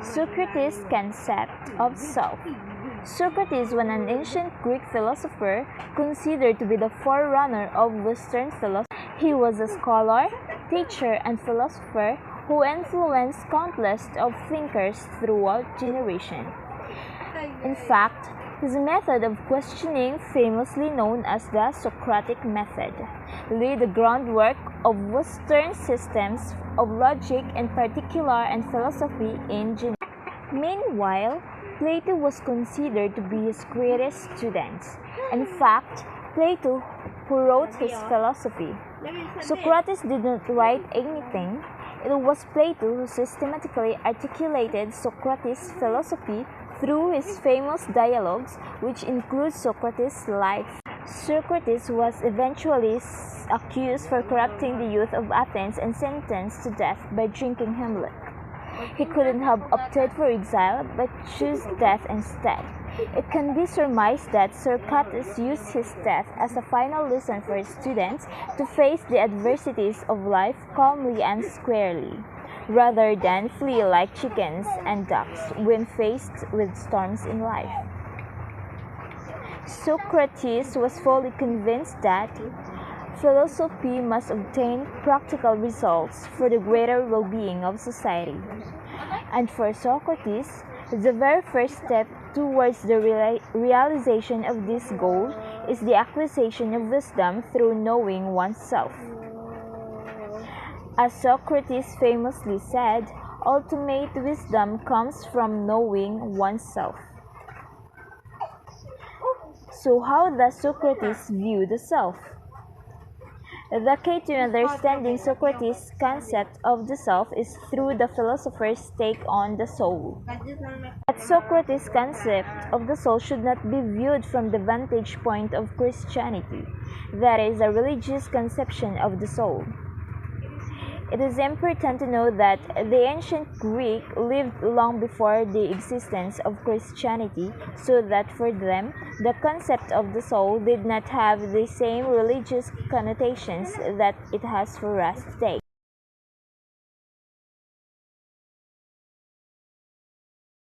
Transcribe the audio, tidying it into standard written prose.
Socrates' concept of self. Socrates was an ancient Greek philosopher considered to be the forerunner of Western philosophy. He was a scholar, teacher, and philosopher who influenced countless of thinkers throughout generations. In fact, his method of questioning, famously known as the Socratic method, laid the groundwork of Western systems of logic in particular and philosophy in general. Meanwhile, Plato was considered to be his greatest student. In fact, Plato, who wrote his philosophy, Socrates did not write anything. It was Plato who systematically articulated Socrates' philosophy through his famous dialogues, which include Socrates' life. Socrates was eventually accused for corrupting the youth of Athens and sentenced to death by drinking hemlock. He couldn't have opted for exile, but chose death instead. It can be surmised that Socrates used his death as a final lesson for his students to face the adversities of life calmly and squarely, rather than flee like chickens and ducks when faced with storms in life. Socrates was fully convinced that philosophy must obtain practical results for the greater well-being of society. And for Socrates, the very first step towards the realization of this goal is the acquisition of wisdom through knowing oneself. As Socrates famously said, ultimate wisdom comes from knowing oneself. So how does Socrates view the self? The key to understanding Socrates' concept of the self is through the philosopher's take on the soul. But Socrates' concept of the soul should not be viewed from the vantage point of Christianity, that is, a religious conception of the soul. It is important to know that the ancient Greek lived long before the existence of Christianity, so that for them, the concept of the soul did not have the same religious connotations that it has for us today.